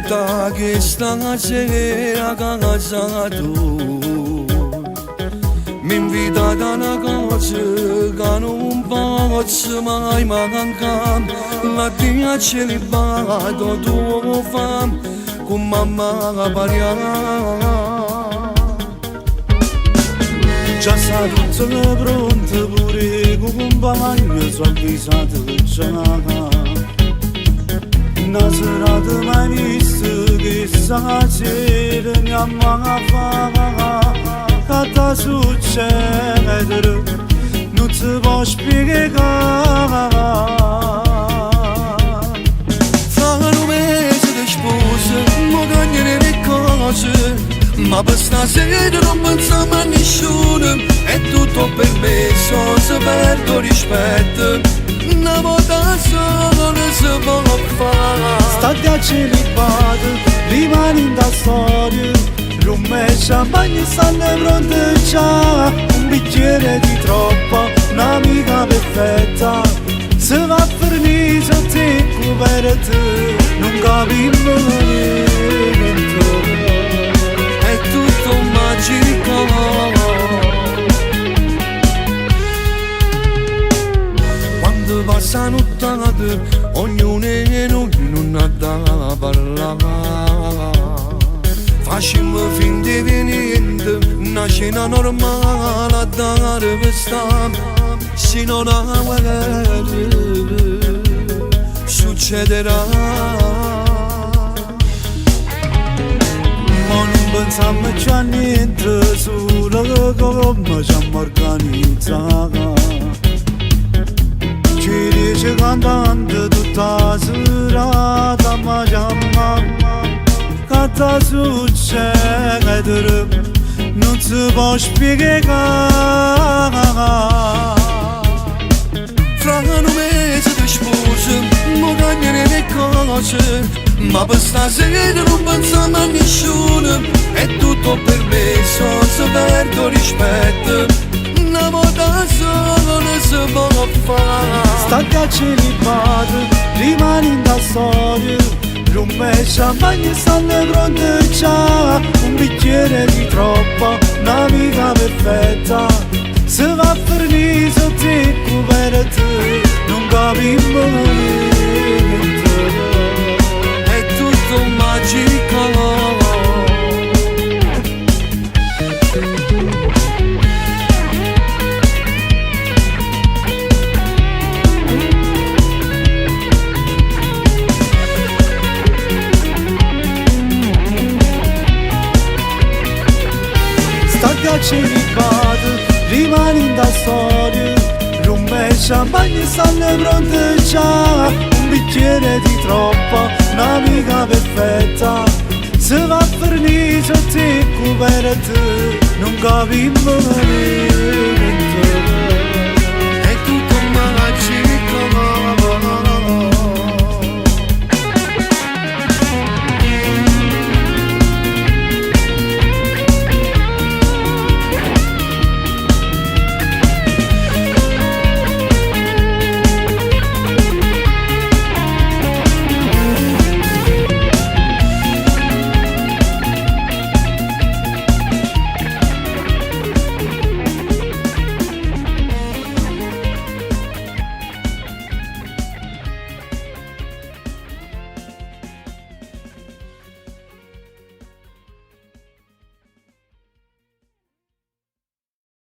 tutta questa sera cansata mi invita a una cosa che non posso mai mancare, la tua celibato tuo fam con mamma parliamo. Già sta tutto pronto pure con un bagno sorrisato già. Una serata mai vista che stasera mi ammazza. Che ti succede non ti può spiegare. Fra un mese di sposa mi togliere le cose, ma per stasera non pensiamo a nessuno. È tutto per me, se perdo rispetto una volta sola non si può fare. State a celibato, rimani da storia. Rum e champagne stanno pronte già. Un bicchiere di troppo, un'amica perfetta. Se va a fornire tempo per te, non capiamo niente. È tutto magico. Quando passa nottata, ognuno non ha da parlare. Facciamo finta di niente, una scena normale a dare per stare. Se non ha guerra, succederà. Ma non pensiamo più a niente, solo come ci siamo organizzati. Ci dice cantante tutta la serata, ma chiama. Che ti succede non si può spiegare. Fra un mese di sposa mi togliere le cose, ma per stasera non pensiamo a nessuno. È tutto per me, se perdo rispetto una volta sola non si può fare. State a celibato, rimani da storia. Rum e champagne stanno pronte già. Un bicchiere di troppo, un'amica perfetta. Se va a fornire tempo per te, non capiamo niente. È tutto magico. State a celibato, rimani da storia. Rum e champagne stanno pronte già. Un bicchiere di troppo, un'amica perfetta. Se va a fornire tempo per te, non capiamo niente.